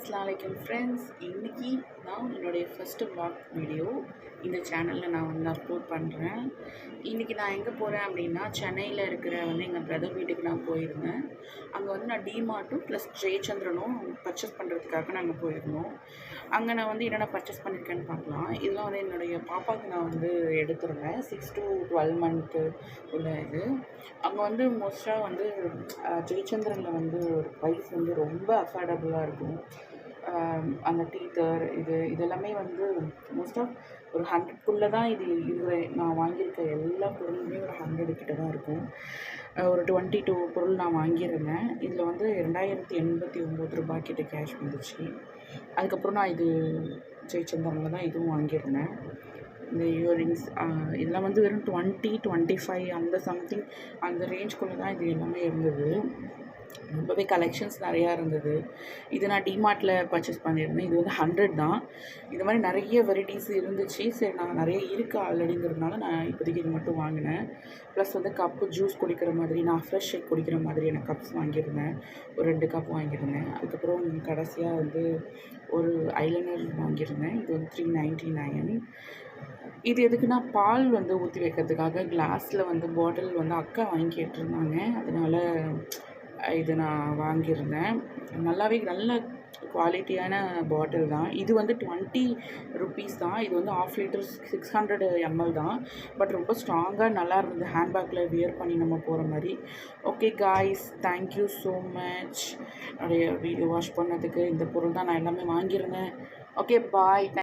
அஸ்ஸலாமு அலைக்கும் ஃப்ரெண்ட்ஸ். இன்றைக்கி நான் என்னுடைய ஃபஸ்ட்டு vlog வீடியோ இந்த சேனலில் நான் வந்து அப்லோட் பண்ணுறேன். இன்றைக்கி நான் எங்கே போகிறேன் அப்படின்னா, சென்னையில் இருக்கிற எங்கள் பிரதர் வீட்டுக்கு நான் போயிருந்தேன். அங்கே வந்து நான் டிமார்ட்டும் ப்ளஸ் ஜெயச்சந்திரனும் பர்ச்சேஸ் பண்ணுறதுக்காக நாங்கள் போயிருந்தோம். அங்கே நான் வந்து என்னென்ன பர்ச்சேஸ் பண்ணியிருக்கேன்னு பார்க்கலாம். இதெல்லாம் வந்து என்னுடைய பாப்பாவுக்கு நான் வந்து எடுத்துருந்தேன். 6 to 12 மந்த்து உள்ள இது. அங்கே வந்து மோஸ்ட்டாக வந்து ஜெயச்சந்திரனில் வந்து ஒரு ப்ரைஸ் வந்து ரொம்ப அஃபோர்டபுளாக இருக்கும். அந்த டீத்தர் இதெல்லாமே வந்து மோஸ்ட் ஆஃப் ஒரு 100க்குள்ளே தான் நான் வாங்கியிருக்க எல்லா பொருளுமே ஒரு 100 கிட்ட தான் இருக்கும். ஒரு 22 பொருள் நான் வாங்கியிருந்தேன். இதில் வந்து ரூ. 2089 கிட்ட கேஷ் வந்துச்சு. அதுக்கப்புறம் நான் ஜெயச்சந்திரனில் தான் இதுவும் வாங்கியிருந்தேன். இந்த இயரிங்ஸ் இதெல்லாம் வந்து வெறும் 25 அந்த சம்திங் அந்த ரேஞ்சுக்குள்ளே தான் இது எல்லாமே இருந்தது. ரொம்பவே கலெக்ஷன்ஸ் நிறையா இருந்தது. இது நான் டிமார்ட்டில் பர்ச்சேஸ் பண்ணியிருந்தேன். இது வந்து 100 தான். இது மாதிரி நிறைய வெரைட்டிஸ் இருந்துச்சு. சரி, நான் நிறைய இருக்குது ஆல்ரெடிங்கிறதுனால நான் இப்போதைக்கு இது மட்டும் வாங்கினேன். ப்ளஸ் வந்து கப்பு ஜூஸ் குடிக்கிற மாதிரி, நான் ஃப்ரெஷ் ஷேக் குடிக்கிற மாதிரியான கப்ஸ் வாங்கியிருந்தேன். ஒரு 2 கப் வாங்கியிருந்தேன். அதுக்கப்புறம் கடைசியாக வந்து ஒரு ஐலைனர் வாங்கியிருந்தேன். இது வந்து 399. இது எதுக்குன்னா, பால் வந்து ஊற்றி வைக்கிறதுக்காக கிளாஸில் வந்து பாட்டில் வந்து அக்கா வாங்கி கேட்டிருந்தாங்க. அதனால் இது நான் வாங்கியிருந்தேன். நல்ல குவாலிட்டியான பாட்டில் தான். இது வந்து 20 ருப்பீஸ் தான். இது வந்து 1/2 லிட்டர் 600 ml தான். பட் ரொம்ப ஸ்ட்ராங்காக நல்லா இருந்தது. ஹேண்ட்பேக்கில் வியர் பண்ணி நம்ம போகிற மாதிரி. Okay guys, thank you so much. என்னுடைய வீடியோ வாட்ச் பண்ணதுக்கு. இந்த பொருள் தான் நான் எல்லாமே வாங்கியிருந்தேன். ஓகே, பாய்.